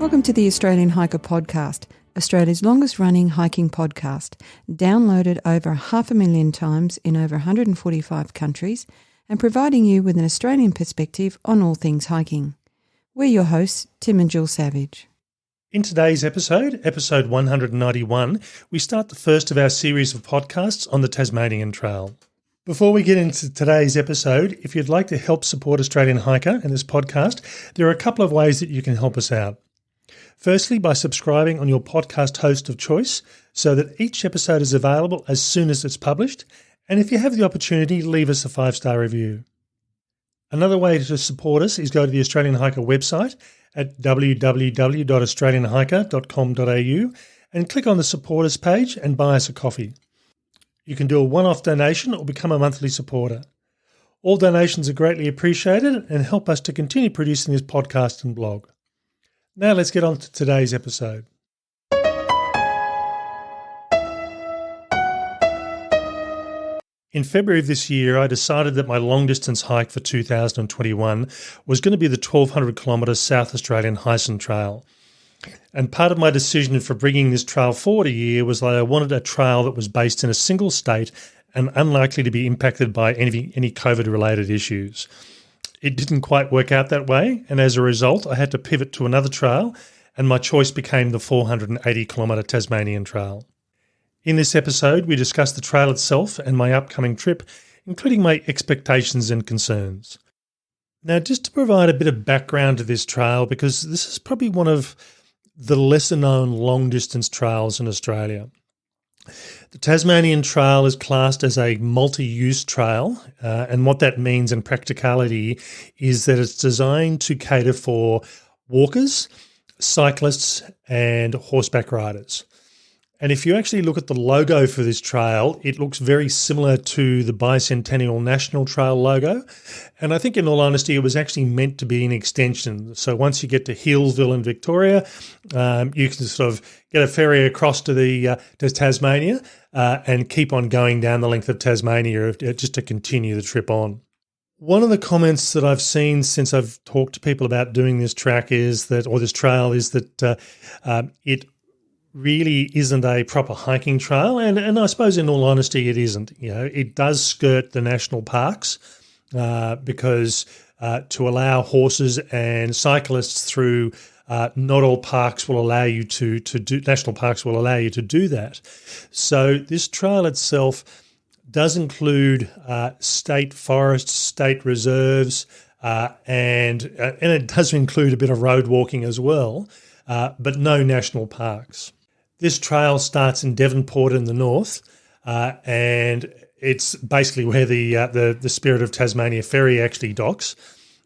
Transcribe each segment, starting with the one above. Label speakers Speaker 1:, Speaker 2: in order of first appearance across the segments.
Speaker 1: Welcome to the Australian Hiker Podcast, Australia's longest running hiking podcast, downloaded over 500,000 times in over 145 countries and providing you with an Australian perspective on all things hiking. We're your hosts, Tim and Jill Savage.
Speaker 2: In today's episode 191, we start the first of our series of podcasts on the Tasmanian Trail. Before we get into today's episode, if you'd like to help support Australian Hiker and this podcast, there are a couple of ways that you can help us out. Firstly, by subscribing on your podcast host of choice so that each episode is available as soon as it's published. And if you have the opportunity, leave us a 5-star review. Another way to support us is go to the Australian Hiker website at www.australianhiker.com.au and click on the Support Us page and buy us a coffee. You can do a one-off donation or become a monthly supporter. All donations are greatly appreciated and help us to continue producing this podcast and blog. Now let's get on to today's episode. In February of this year, I decided that my long-distance hike for 2021 was going to be the 1,200-kilometre South Australian Hyson Trail. And part of my decision for bringing this trail forward a year was that I wanted a trail that was based in a single state and unlikely to be impacted by any COVID-related issues. It didn't quite work out that way, and as a result, I had to pivot to another trail, and my choice became the 480-kilometre Tasmanian Trail. In this episode, we discuss the trail itself and my upcoming trip, including my expectations and concerns. Now, just to provide a bit of background to this trail, because this is probably one of the lesser-known long-distance trails in Australia. The Tasmanian Trail is classed as a multi-use trail, and what that means in practicality is that it's designed to cater for walkers, cyclists, and horseback riders. And if you actually look at the logo for this trail, it looks very similar to the Bicentennial National Trail logo. And I think, in all honesty, it was actually meant to be an extension. So once you get to Healesville in Victoria, you can sort of get a ferry across to Tasmania and keep on going down the length of Tasmania just to continue the trip on. One of the comments that I've seen since I've talked to people about doing this track is that, or this trail, is that it really isn't a proper hiking trail, and I suppose in all honesty it isn't. You know, it does skirt the national parks because to allow horses and cyclists through, not all parks will allow you to do. National parks will allow you to do that. So this trail itself does include state forests, state reserves, and it does include a bit of road walking as well, but no national parks. This trail starts in Devonport in the north, and it's basically where the Spirit of Tasmania ferry actually docks.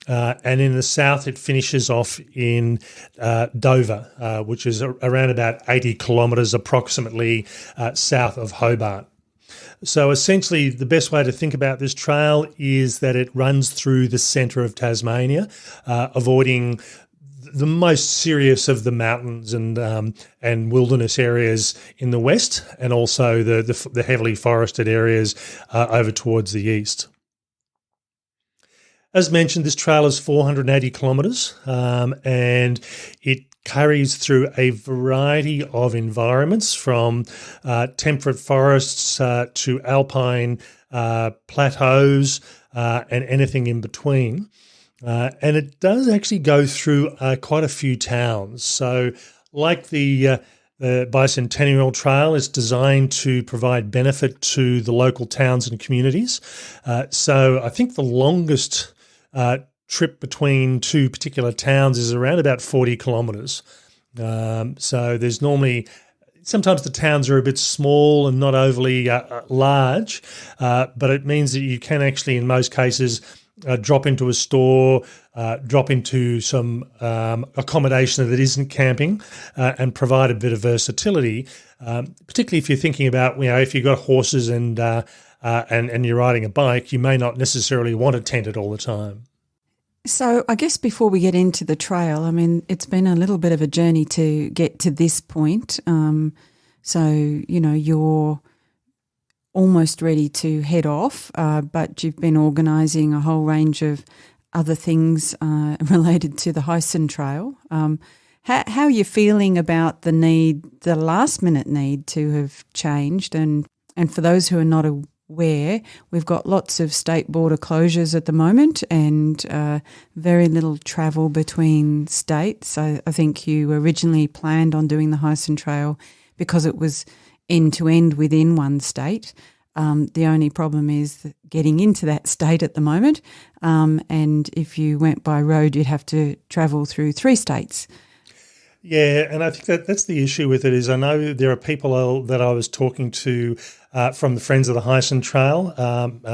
Speaker 2: And in the south, it finishes off in Dover, which is around about 80 kilometres approximately south of Hobart. So essentially, the best way to think about this trail is that it runs through the centre of Tasmania, avoiding the most serious of the mountains and wilderness areas in the west, and also the heavily forested areas over towards the east. As mentioned, this trail is 480 kilometres, and it carries through a variety of environments, from temperate forests to alpine plateaus and anything in between. And it does actually go through quite a few towns. So like the Bicentennial Trail, is designed to provide benefit to the local towns and communities. So I think the longest trip between two particular towns is around about 40 kilometres. So there's normally, sometimes the towns are a bit small and not overly large, but it means that you can actually, in most cases, drop into a store, drop into some accommodation that isn't camping, and provide a bit of versatility, particularly if you're thinking about, if you've got horses and you're riding a bike, you may not necessarily want to tent it all the time.
Speaker 1: So I guess before we get into the trail, I mean, it's been a little bit of a journey to get to this point. So, you're almost ready to head off, but you've been organising a whole range of other things related to the Hyson Trail. How are you feeling about the last minute need to have changed? And for those who are not aware, we've got lots of state border closures at the moment and very little travel between states. I think you originally planned on doing the Hyson Trail because it was end to end within one state. The only problem is getting into that state at the moment. And if you went by road, you'd have to travel through 3 states.
Speaker 2: Yeah, and I think that's the issue with it is I know there are people that I was talking to from the Friends of the Hyson Trail,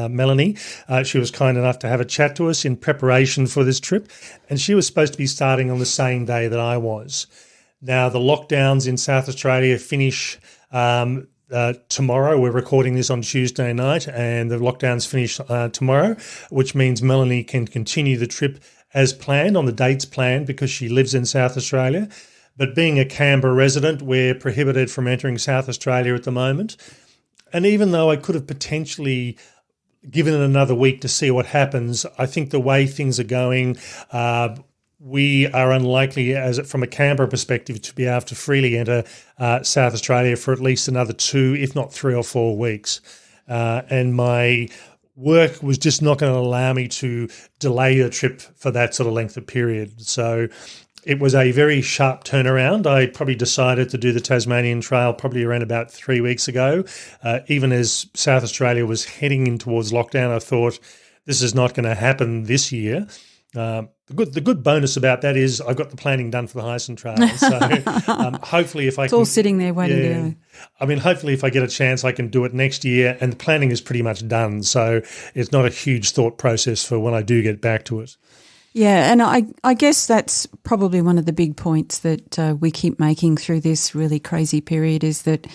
Speaker 2: Melanie. She was kind enough to have a chat to us in preparation for this trip, and she was supposed to be starting on the same day that I was. Now, the lockdowns in South Australia finish tomorrow. We're recording this on Tuesday night, and the lockdowns finish tomorrow, which means Melanie can continue the trip as planned, on the dates planned, because she lives in South Australia. But being a Canberra resident, we're prohibited from entering South Australia at the moment. And even though I could have potentially given it another week to see what happens, I think the way things are going, we are unlikely, from a Canberra perspective, to be able to freely enter South Australia for at least another 2, if not 3 or 4 weeks. And my work was just not going to allow me to delay the trip for that sort of length of period. So it was a very sharp turnaround. I probably decided to do the Tasmanian Trail probably around about 3 weeks ago. Even as South Australia was heading in towards lockdown, I thought this is not going to happen this year. The good bonus about that is I got the planning done for the Hyson Trail. So hopefully if
Speaker 1: it's all sitting there waiting to go.
Speaker 2: I mean, hopefully if I get a chance, I can do it next year, and the planning is pretty much done. So it's not a huge thought process for when I do get back to it.
Speaker 1: Yeah, and I guess that's probably one of the big points that we keep making through this really crazy period is that,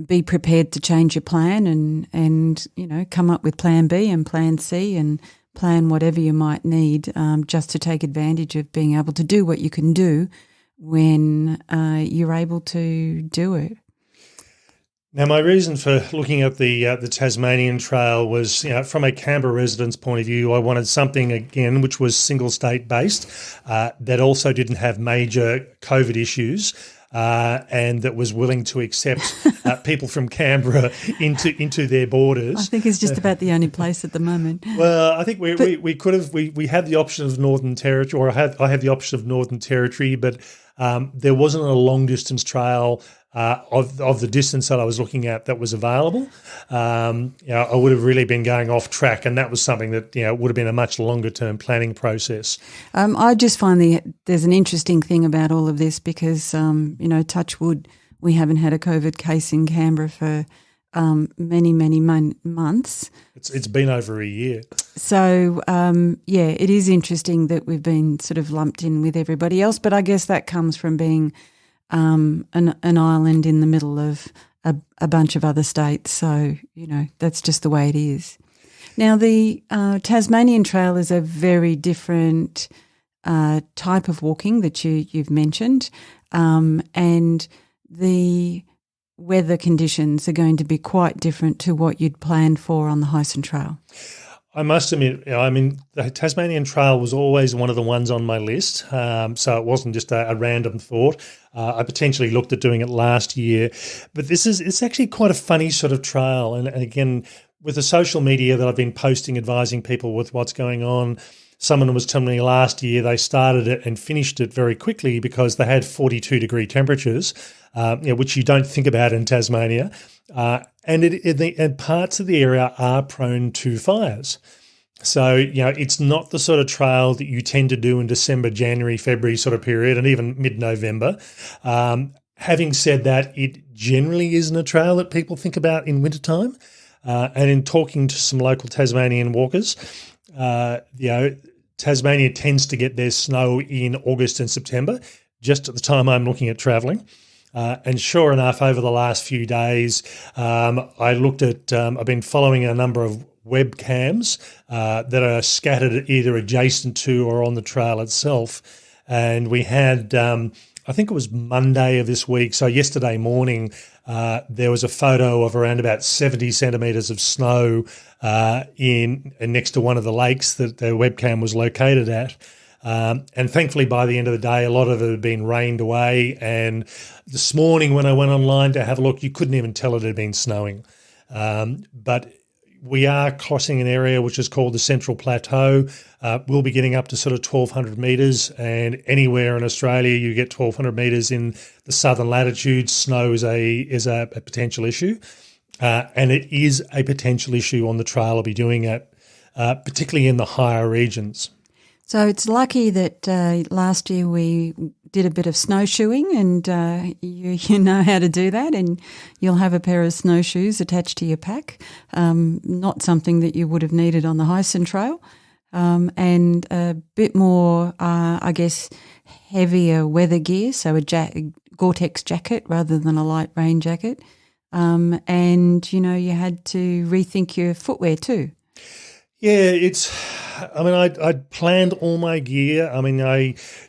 Speaker 1: be prepared to change your plan and come up with plan B and plan C and plan whatever you might need just to take advantage of being able to do what you can do when you're able to do it.
Speaker 2: Now, my reason for looking at the Tasmanian Trail was, from a Canberra resident's point of view, I wanted something, again, which was single state based, that also didn't have major COVID issues, and that was willing to accept people from Canberra into their borders.
Speaker 1: I think it's just about the only place at the moment.
Speaker 2: Well, I think we had the option of Northern Territory, or I had the option of Northern Territory, but there wasn't a long distance trail of the distance that I was looking at that was available. I would have really been going off track, and that was something that would have been a much longer term planning process. I
Speaker 1: just find there's an interesting thing about all of this because touch wood, we haven't had a COVID case in Canberra for many months.
Speaker 2: It's been over a year.
Speaker 1: So it is interesting that we've been sort of lumped in with everybody else, but I guess that comes from being an island in the middle of a bunch of other states. So, that's just the way it is. Now, the Tasmanian Trail is a very different type of walking that you've mentioned, and the weather conditions are going to be quite different to what you'd planned for on the Hyson Trail.
Speaker 2: I must admit, the Tasmanian Trail was always one of the ones on my list, so it wasn't just a random thought. I potentially looked at doing it last year, but it's actually quite a funny sort of trail. And again, with the social media that I've been posting, advising people with what's going on, someone was telling me last year they started it and finished it very quickly because they had 42-degree temperatures, which you don't think about in Tasmania. And parts of the area are prone to fires. So, it's not the sort of trail that you tend to do in December, January, February sort of period, and even mid-November. Having said that, it generally isn't a trail that people think about in wintertime. And in talking to some local Tasmanian walkers, Tasmania tends to get their snow in August and September, just at the time I'm looking at travelling. And sure enough, over the last few days, I looked at I've been following a number of webcams that are scattered either adjacent to or on the trail itself. And we had, I think it was Monday of this week, so yesterday morning, there was a photo of around about 70 centimetres of snow next to one of the lakes that the webcam was located at. And thankfully, by the end of the day, a lot of it had been rained away. And this morning when I went online to have a look, you couldn't even tell it had been snowing. But we are crossing an area which is called the Central Plateau. We'll be getting up to sort of 1,200 metres, and anywhere in Australia you get 1,200 metres in the southern latitudes, snow is a potential issue. And it is a potential issue on the trail I'll be doing it, particularly in the higher regions.
Speaker 1: So it's lucky that last year we did a bit of snowshoeing, and you know how to do that, and you'll have a pair of snowshoes attached to your pack, not something that you would have needed on the Hyson Trail, and a bit more, I guess, heavier weather gear, so a Gore-Tex jacket rather than a light rain jacket, and, you know, you had to rethink your footwear too.
Speaker 2: Yeah, I'd planned all my gear.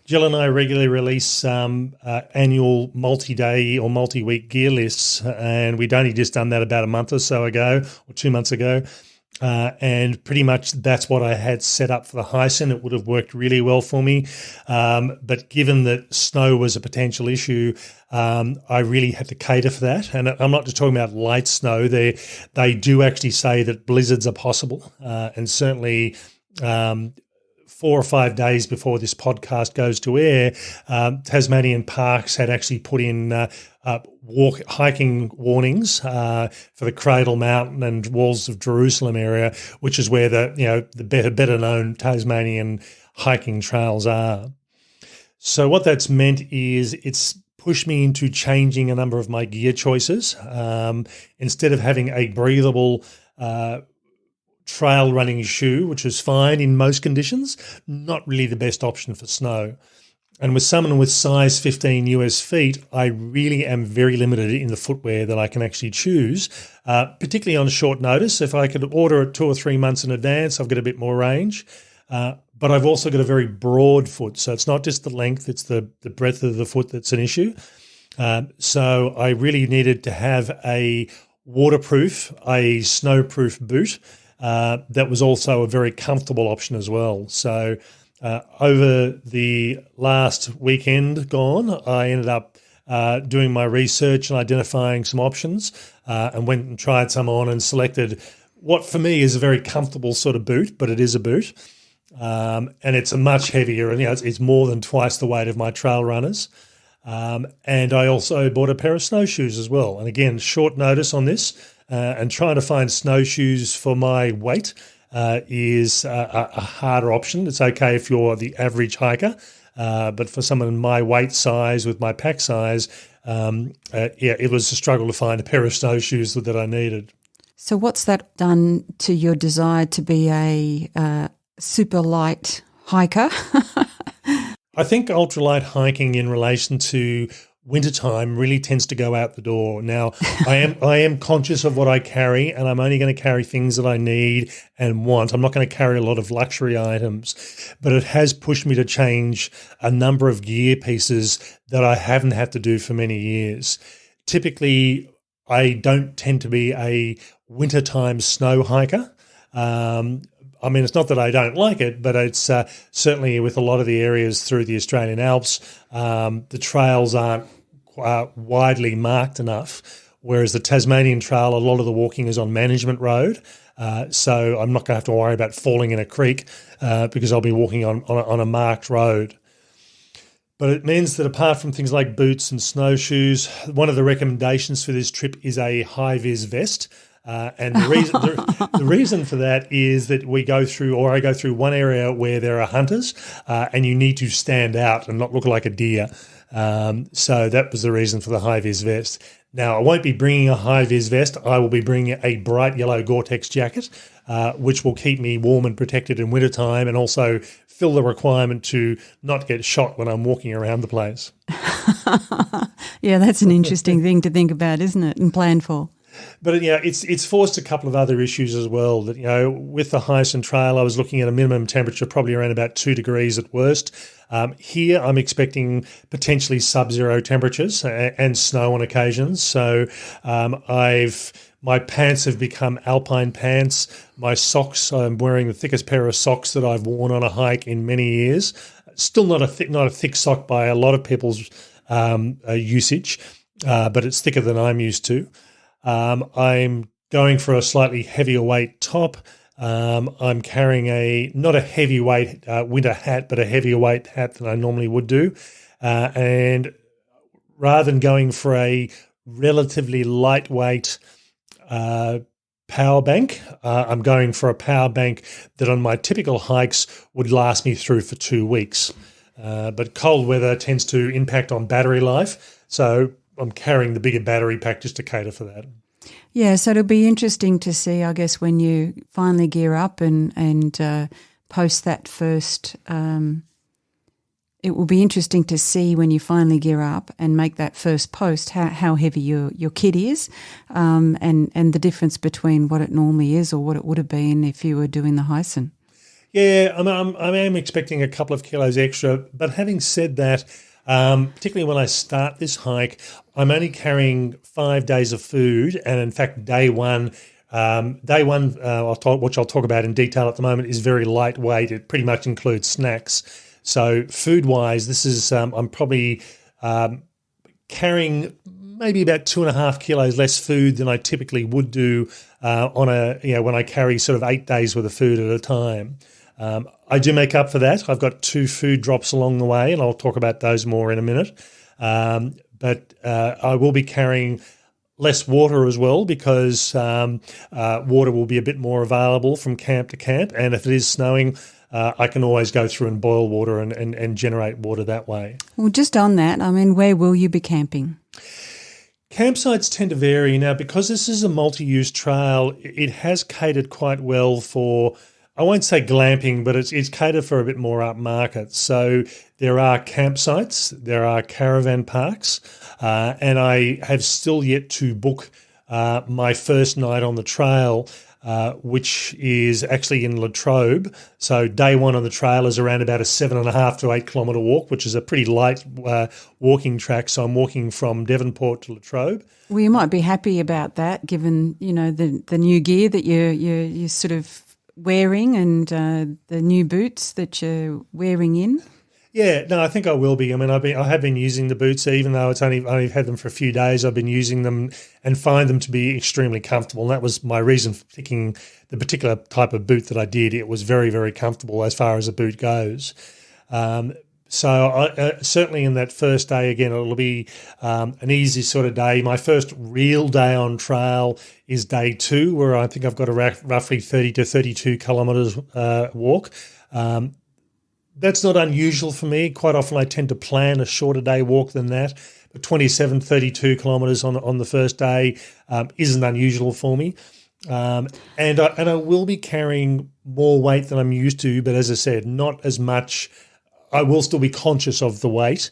Speaker 2: Jill and I regularly release annual multi-day or multi-week gear lists, and we'd only just done that about a month or so ago, or 2 months ago. And pretty much that's what I had set up for the Hyson. It would have worked really well for me. But given that snow was a potential issue, I really had to cater for that. And I'm not just talking about light snow. They do actually say that blizzards are possible. And certainly 4 or 5 days before this podcast goes to air, Tasmanian Parks had actually put in hiking warnings for the Cradle Mountain and Walls of Jerusalem area, which is where the better known Tasmanian hiking trails are. So what that's meant is it's pushed me into changing a number of my gear choices. Instead of having a breathable trail running shoe, which is fine in most conditions, not really the best option for snow. And with someone with size 15 US feet, I really am very limited in the footwear that I can actually choose, particularly on short notice. If I could order it 2 or 3 months in advance, I've got a bit more range. But I've also got a very broad foot. So it's not just the length, it's the breadth of the foot that's an issue. So I really needed to have a waterproof, a snowproof boot that was also a very comfortable option as well. So over the last weekend gone, I ended up doing my research and identifying some options and went and tried some on and selected what for me is a very comfortable sort of boot, but it is a boot. And it's a much heavier, and it's more than twice the weight of my trail runners. And I also bought a pair of snowshoes as well. And again, short notice on this, and trying to find snowshoes for my weight is a harder option. It's okay if you're the average hiker, but for someone my weight size with my pack size, it was a struggle to find a pair of snowshoes that I needed.
Speaker 1: So what's that done to your desire to be a super light hiker?
Speaker 2: I think ultralight hiking in relation to wintertime really tends to go out the door. Now, I am conscious of what I carry, and I'm only going to carry things that I need and want. I'm not going to carry a lot of luxury items, but it has pushed me to change a number of gear pieces that I haven't had to do for many years. Typically, I don't tend to be a wintertime snow hiker. It's not that I don't like it, but it's certainly with a lot of the areas through the Australian Alps, the trails aren't widely marked enough, whereas the Tasmanian Trail, a lot of the walking is on management road. So I'm not going to have to worry about falling in a creek because I'll be walking on a marked road. But it means that apart from things like boots and snowshoes, one of the recommendations for this trip is a high-vis vest. And the reason for that is that I go through one area where there are hunters and you need to stand out and not look like a deer. So that was the reason for the high-vis vest. Now, I won't be bringing a high-vis vest. I will be bringing a bright yellow Gore-Tex jacket, which will keep me warm and protected in wintertime and also fill the requirement to not get shot when I'm walking around the place.
Speaker 1: Yeah, that's an interesting thing to think about, isn't it, and plan for.
Speaker 2: But it's forced a couple of other issues as well. That with the Hyson Trail, I was looking at a minimum temperature probably around about 2 degrees at worst. Here, I'm expecting potentially sub-zero temperatures and snow on occasions. So my pants have become alpine pants. My socks, I'm wearing the thickest pair of socks that I've worn on a hike in many years. Still not a thick sock by a lot of people's usage, but it's thicker than I'm used to. I'm going for a slightly heavier weight top. I'm carrying not a heavyweight winter hat, but a heavier weight hat than I normally would do. And rather than going for a relatively lightweight power bank, I'm going for a power bank that on my typical hikes would last me through for 2 weeks. But cold weather tends to impact on battery life, so I'm carrying the bigger battery pack just to cater for that.
Speaker 1: Yeah, so it'll be interesting to see, I guess, when you finally gear up and post that first. It will be interesting to see when you finally gear up and make that first post how heavy your kit is, and the difference between what it normally is or what it would have been if you were doing the Hyson.
Speaker 2: Yeah, I am expecting a couple of kilos extra, but having said that, particularly when I start this hike, I'm only carrying 5 days of food, and in fact, day one, which I'll talk about in detail at the moment, is very lightweight. It pretty much includes snacks. So food-wise, this is I'm probably carrying maybe about 2.5 kilos less food than I typically would do when I carry sort of 8 days worth of food at a time. I do make up for that. I've got 2 food drops along the way, and I'll talk about those more in a minute. But I will be carrying less water as well, because water will be a bit more available from camp to camp. And if it is snowing, I can always go through and boil water and generate water that way.
Speaker 1: Well, just on that, I mean, where will you be camping?
Speaker 2: Campsites tend to vary. Now, because this is a multi-use trail, it has catered quite well for, I won't say glamping, but it's catered for a bit more upmarket. So there are campsites, there are caravan parks, and I have still yet to book my first night on the trail, which is actually in Latrobe. So day one on the trail is around about a 7.5 to 8 kilometre walk, which is a pretty light walking track. So I'm walking from Devonport to Latrobe.
Speaker 1: Well, you might be happy about that, given the new gear that you're sort of wearing and the new boots that you're wearing in.
Speaker 2: Yeah, no, I think I will be. I mean, I have been using the boots, even though I've had them for a few days. I've been using them and find them to be extremely comfortable. And that was my reason for picking the particular type of boot that I did. It was very, very comfortable as far as a boot goes. So certainly in that first day, again, it'll be an easy sort of day. My first real day on trail is day 2, where I think I've got a roughly 30 to 32 kilometres walk. That's not unusual for me. Quite often I tend to plan a shorter day walk than that. But 27, 32 kilometres on the first day isn't unusual for me. And I will be carrying more weight than I'm used to, but as I said, not as much. I will still be conscious of the weight,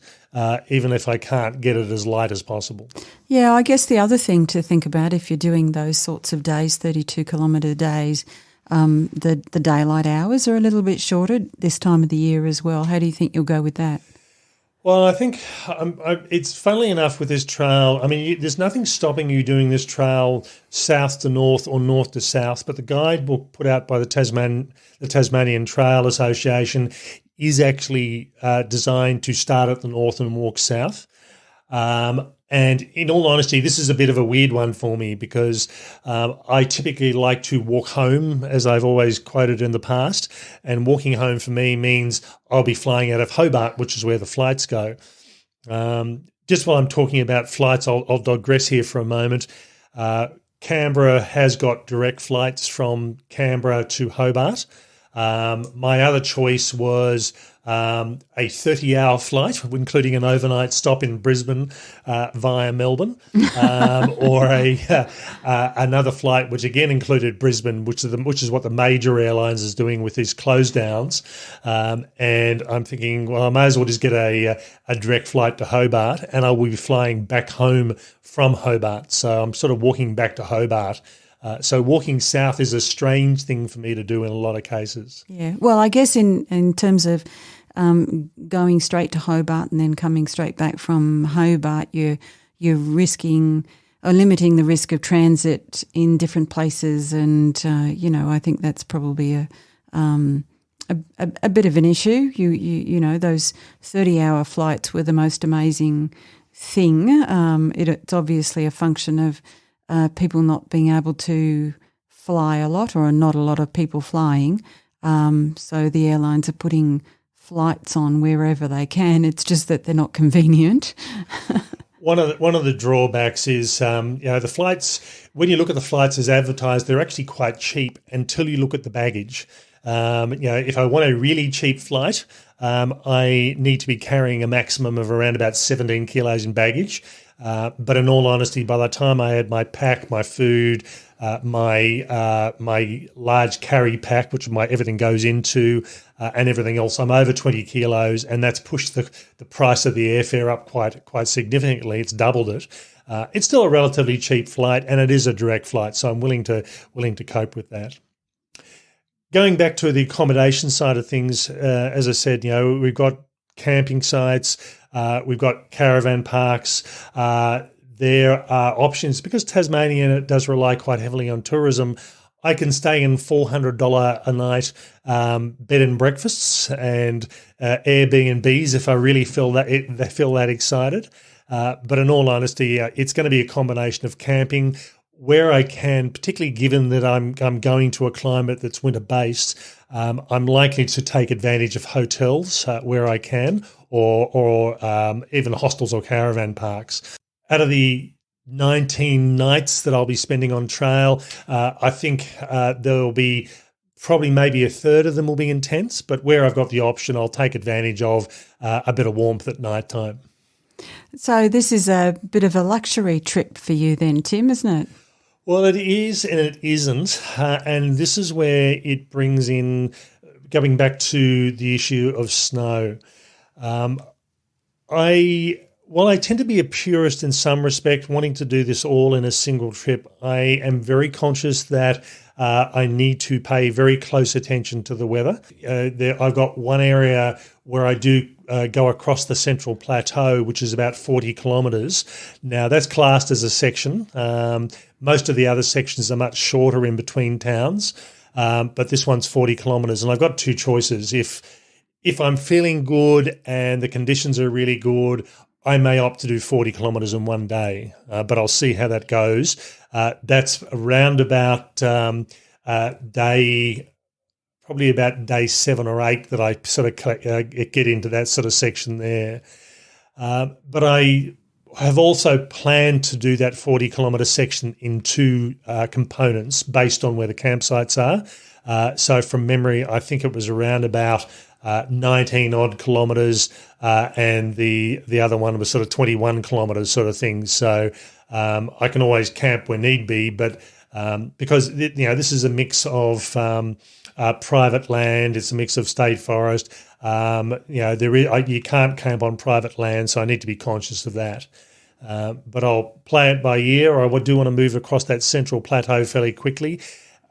Speaker 2: even if I can't get it as light as possible.
Speaker 1: Yeah, I guess the other thing to think about if you're doing those sorts of days, 32-kilometre days, the daylight hours are a little bit shorter this time of the year as well. How do you think you'll go with that?
Speaker 2: Well, I think it's funnily enough with this trail, I mean, there's nothing stopping you doing this trail south to north or north to south, but the guidebook put out by the Tasmanian Trail Association is actually designed to start at the north and walk south. And in all honesty, this is a bit of a weird one for me because I typically like to walk home, as I've always quoted in the past, and walking home for me means I'll be flying out of Hobart, which is where the flights go. Just while I'm talking about flights, I'll digress here for a moment. Canberra has got direct flights from Canberra to Hobart. My other choice was a 30-hour flight, including an overnight stop in Brisbane via Melbourne, or another flight which again included Brisbane, which is what the major airlines is doing with these close downs. And I'm thinking, well, I may as well just get a direct flight to Hobart, and I will be flying back home from Hobart. So I'm sort of walking back to Hobart. So walking south is a strange thing for me to do in a lot of cases.
Speaker 1: Yeah, well, I guess in terms of going straight to Hobart and then coming straight back from Hobart, you're risking or limiting the risk of transit in different places, and I think that's probably a bit of an issue. You know, those 30-hour flights were the most amazing thing. It's obviously a function of people not being able to fly a lot, or not a lot of people flying. So the airlines are putting flights on wherever they can. It's just that they're not convenient.
Speaker 2: One of the drawbacks is, the flights, when you look at the flights as advertised, they're actually quite cheap until you look at the baggage. If I want a really cheap flight, I need to be carrying a maximum of around about 17 kilos in baggage. But in all honesty, by the time I had my pack, my food, my large carry pack, which my everything goes into, and everything else, I'm over 20 kilos, and that's pushed the price of the airfare up quite significantly. It's doubled it. It's still a relatively cheap flight, and it is a direct flight, so I'm willing to cope with that. Going back to the accommodation side of things, as I said, we've got camping sites, we've got caravan parks. There are options because Tasmania does rely quite heavily on tourism. I can stay in $400 a night bed and breakfasts and Airbnbs if I really feel that excited. But in all honesty, it's going to be a combination of camping where I can, particularly given that I'm going to a climate that's winter based. I'm likely to take advantage of hotels where I can, or even hostels or caravan parks. Out of the 19 nights that I'll be spending on trail, I think there will be probably maybe a third of them will be intense, but where I've got the option, I'll take advantage of a bit of warmth at night time.
Speaker 1: So this is a bit of a luxury trip for you then, Tim, isn't it?
Speaker 2: Well, it is and it isn't, and this is where it brings in, going back to the issue of snow. While I tend to be a purist in some respect, wanting to do this all in a single trip, I am very conscious that I need to pay very close attention to the weather. I've got one area where I do go across the Central Plateau, which is about 40 kilometres. Now, that's classed as a section. Most of the other sections are much shorter in between towns, but this one's 40 kilometres, and I've got two choices. If I'm feeling good and the conditions are really good, I may opt to do 40 kilometres in one day, but I'll see how that goes. That's around about probably about day 7 or 8 that I sort of get into that sort of section there. But I have also planned to do that 40-kilometre section in two components based on where the campsites are. So from memory, I think it was around about 19 odd kilometres, and the other one was sort of 21 kilometres sort of thing. So I can always camp where need be, but because this is a mix of private land, it's a mix of state forest. You can't camp on private land, so I need to be conscious of that. But I'll play it by ear, or I do want to move across that Central Plateau fairly quickly.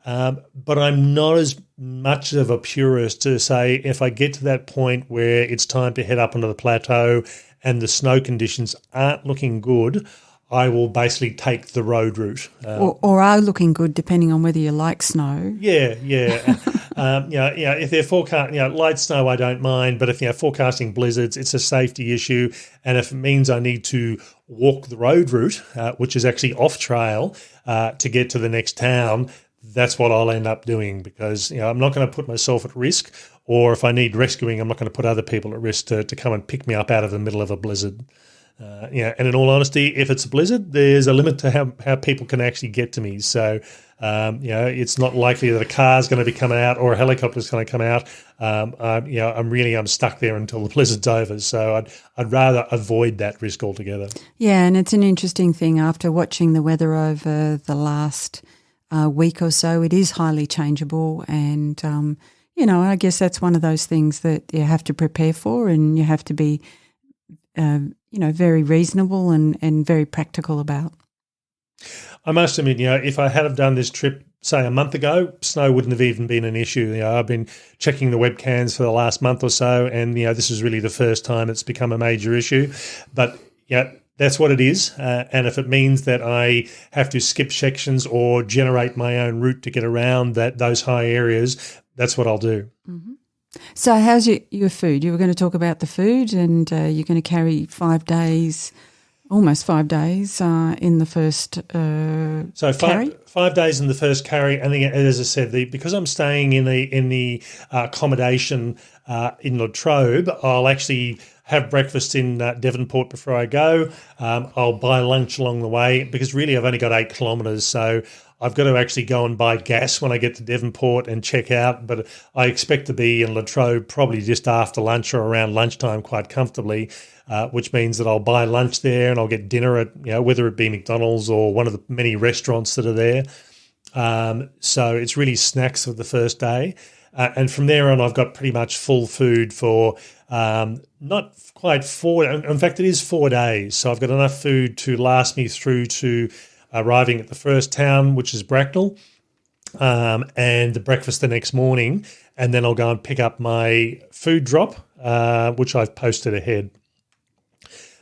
Speaker 2: But I'm not as much of a purist to say if I get to that point where it's time to head up onto the plateau and the snow conditions aren't looking good, I will basically take the road route.
Speaker 1: Or are looking good, depending on whether you like snow.
Speaker 2: Yeah. If they're forecast, light snow, I don't mind. But if forecasting blizzards, it's a safety issue. And if it means I need to walk the road route, which is actually off trail, to get to the next town, that's what I'll end up doing, because I'm not going to put myself at risk, or if I need rescuing, I'm not going to put other people at risk to come and pick me up out of the middle of a blizzard. And in all honesty, if it's a blizzard, there's a limit to how people can actually get to me. So, it's not likely that a car's going to be coming out or a helicopter's going to come out. I'm stuck there until the blizzard's over. So I'd rather avoid that risk altogether. Yeah,
Speaker 1: and it's an interesting thing after watching the weather over the last week or so. It is highly changeable, and I guess that's one of those things that you have to prepare for, and you have to be very reasonable and very practical about.
Speaker 2: I must admit, if I had have done this trip, say, a month ago, snow wouldn't have even been an issue. I've been checking the webcams for the last month or so, and this is really the first time it's become a major issue. But that's what it is. And if it means that I have to skip sections or generate my own route to get around those high areas, that's what I'll do.
Speaker 1: Mm-hmm. So how's your food? You were going to talk about the food, and you're going to carry 5 days, almost 5 days in the first carry?
Speaker 2: 5 days in the first carry, and then, as I said, because I'm staying in the accommodation in Latrobe, I'll actually have breakfast in Devonport before I go. I'll buy lunch along the way because really I've only got 8 kilometres, so I've got to actually go and buy gas when I get to Devonport and check out. But I expect to be in Latrobe probably just after lunch or around lunchtime quite comfortably, which means that I'll buy lunch there and I'll get dinner at, whether it be McDonald's or one of the many restaurants that are there. So it's really snacks of the first day. And from there on, I've got pretty much full food for not quite 4. In fact, it is 4 days. So I've got enough food to last me through to arriving at the first town, which is Bracknell, and the breakfast the next morning. And then I'll go and pick up my food drop, which I've posted ahead.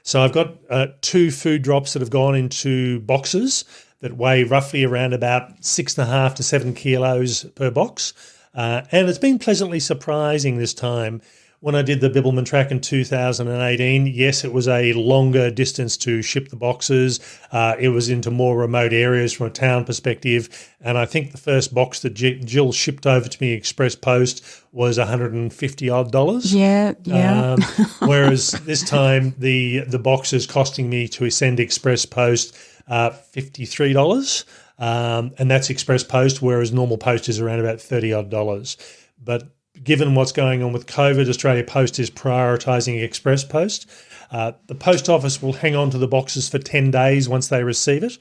Speaker 2: So I've got 2 food drops that have gone into boxes that weigh roughly around about 6.5 to 7 kilos per box. And it's been pleasantly surprising this time. When I did the Bibbulmun Track in 2018, yes, it was a longer distance to ship the boxes. It was into more remote areas from a town perspective. And I think the first box that Jill shipped over to me express post was $150 odd.
Speaker 1: Yeah.
Speaker 2: Whereas this time the box is costing me to send express post $53. And that's express post, whereas normal post is around about $30 odd. But given what's going on with COVID, Australia Post is prioritising express post. The post office will hang on to the boxes for 10 days once they receive it.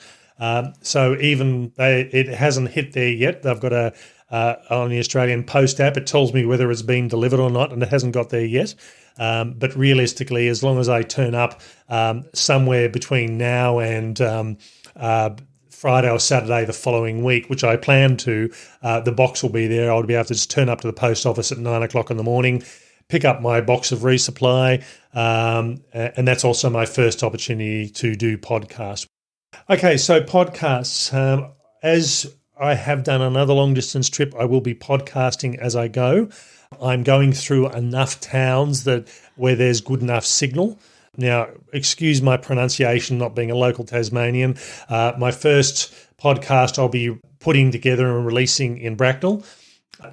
Speaker 2: So even it hasn't hit there yet. They've got on the Australian Post app, it tells me whether it's been delivered or not, and it hasn't got there yet. But realistically, as long as I turn up somewhere between now and Friday or Saturday the following week, which I plan to, the box will be there. I'll be able to just turn up to the post office at 9 o'clock in the morning, pick up my box of resupply, and that's also my first opportunity to do podcasts. Okay, so podcasts. As I have done another long-distance trip, I will be podcasting as I go. I'm going through enough towns where there's good enough signal. Now, excuse my pronunciation, not being a local Tasmanian. My first podcast I'll be putting together and releasing in Bracknell.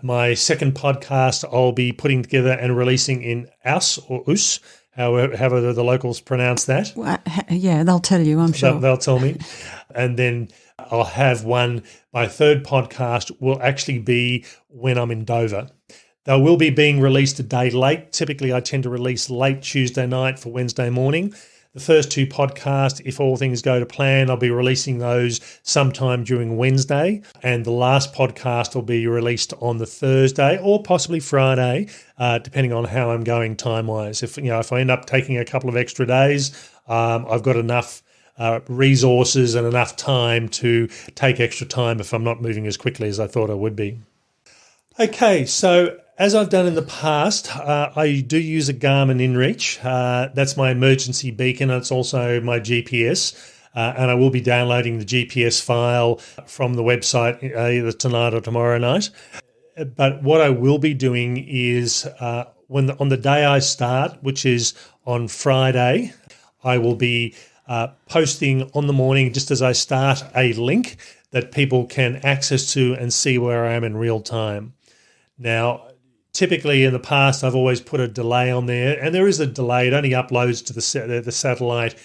Speaker 2: My second podcast I'll be putting together and releasing in Aus or Us, however the locals pronounce that.
Speaker 1: Well, yeah, they'll tell you, I'm sure.
Speaker 2: They'll tell me. And then I'll have my third podcast will actually be when I'm in Dover. They will be being released a day late. Typically, I tend to release late Tuesday night for Wednesday morning. The first 2 podcasts, if all things go to plan, I'll be releasing those sometime during Wednesday. And the last podcast will be released on the Thursday or possibly Friday, depending on how I'm going time-wise. If I end up taking a couple of extra days, I've got enough resources and enough time to take extra time if I'm not moving as quickly as I thought I would be. Okay, so as I've done in the past, I do use a Garmin InReach. That's my emergency beacon. It's also my GPS. And I will be downloading the GPS file from the website either tonight or tomorrow night. But what I will be doing is on the day I start, which is on Friday, I will be posting on the morning, just as I start, a link that people can access to and see where I am in real time. Now, typically in the past, I've always put a delay on there, and there is a delay. It only uploads to the satellite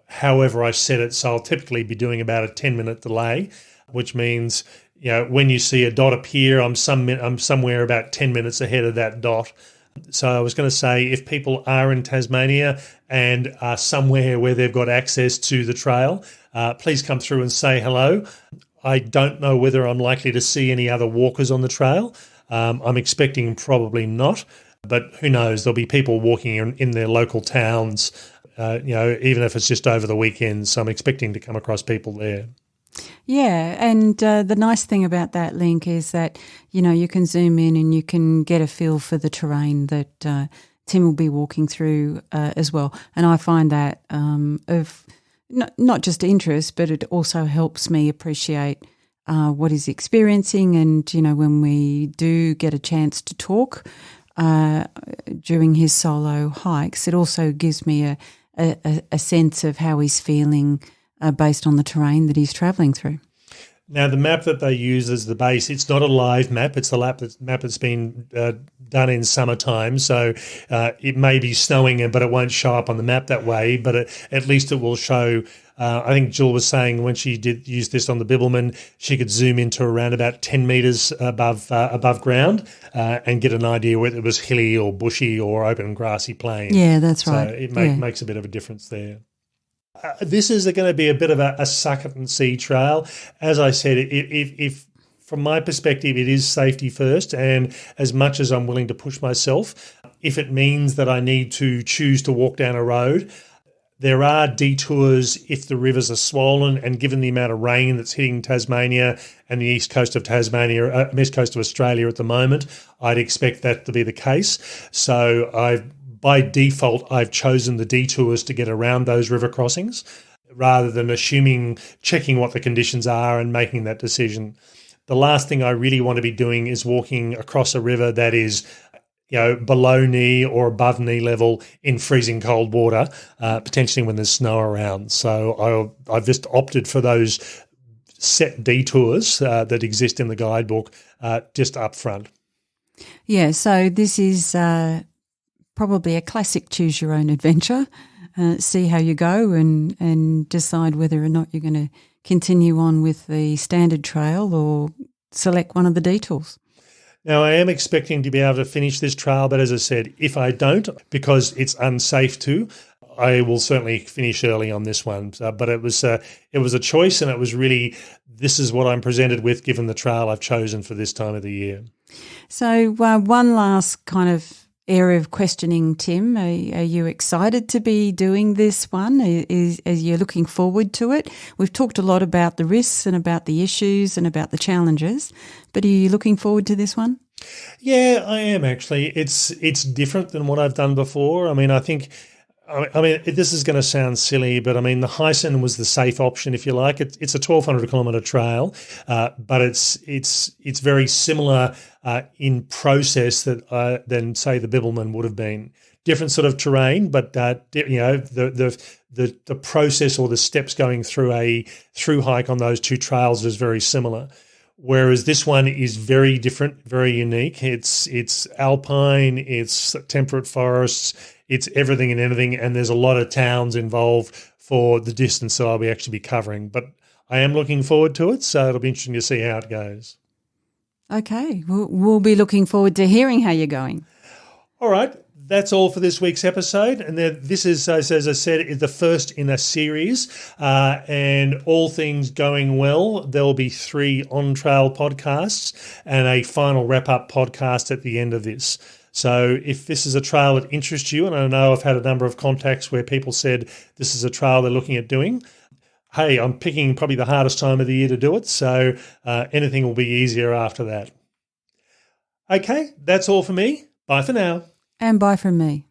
Speaker 2: however I've set it. So I'll typically be doing about a 10-minute delay, which means when you see a dot appear, I'm somewhere about 10 minutes ahead of that dot. So I was going to say, if people are in Tasmania and are somewhere where they've got access to the trail, please come through and say hello. I don't know whether I'm likely to see any other walkers on the trail. I'm expecting probably not, but who knows? There'll be people walking in their local towns, even if it's just over the weekend. So I'm expecting to come across people there.
Speaker 1: Yeah, and the nice thing about that link is that, you can zoom in and you can get a feel for the terrain that Tim will be walking through as well. And I find that of not just interest, but it also helps me appreciate what he's experiencing. And, when we do get a chance to talk, during his solo hikes, it also gives me a sense of how he's feeling based on the terrain that he's travelling through.
Speaker 2: Now, the map that they use as the base, it's not a live map. It's the map that's been done in summertime. So it may be snowing, but it won't show up on the map that way. But at least it will show. I think Jill was saying when she did use this on the Bibbulmun, she could zoom into around about 10 metres above ground and get an idea whether it was hilly or bushy or open grassy plain.
Speaker 1: Yeah, that's right.
Speaker 2: So it makes a bit of a difference there. This is going to be a bit of a suck it and see trail. As I said, if from my perspective, it is safety first. And as much as I'm willing to push myself, if it means that I need to choose to walk down a road, there are detours if the rivers are swollen, and given the amount of rain that's hitting Tasmania and the east coast of east coast of Australia at the moment, I'd expect that to be the case. So by default, I've chosen the detours to get around those river crossings rather than checking what the conditions are and making that decision. The last thing I really want to be doing is walking across a river that is, below knee or above knee level in freezing cold water, potentially when there's snow around. So I've just opted for those set detours that exist in the guidebook just up front.
Speaker 1: Yeah, so this is probably a classic choose your own adventure. See how you go and decide whether or not you're going to continue on with the standard trail or select one of the detours.
Speaker 2: Now, I am expecting to be able to finish this trail, but as I said, if I don't, because it's unsafe to, I will certainly finish early on this one. But it was a choice, and it was really, this is what I'm presented with given the trail I've chosen for this time of the year.
Speaker 1: So one last kind of area of questioning, Tim. Are you excited to be doing this one? Are you looking forward to it? We've talked a lot about the risks and about the issues and about the challenges, but are you looking forward to this one?
Speaker 2: Yeah, I am actually. It's different than what I've done before. I mean, this is going to sound silly, but I mean, the Hyson was the safe option, if you like. It's a 1,200 kilometre trail, but it's very similar in process than say the Bibbulmun would have been. Different sort of terrain, but the process or the steps going through a through hike on those two trails is very similar. Whereas this one is very different, very unique. It's alpine, it's temperate forests, it's everything and anything, and there's a lot of towns involved for the distance that I'll actually be covering. But I am looking forward to it, so it'll be interesting to see how it goes.
Speaker 1: Okay, we'll be looking forward to hearing how you're going.
Speaker 2: All right. That's all for this week's episode. And this is, as I said, is the first in a series. And all things going well, there will be 3 on-trail podcasts and a final wrap-up podcast at the end of this. So if this is a trail that interests you, and I know I've had a number of contacts where people said this is a trail they're looking at doing, hey, I'm picking probably the hardest time of the year to do it. So anything will be easier after that. Okay, that's all for me. Bye for now.
Speaker 1: And bye from me.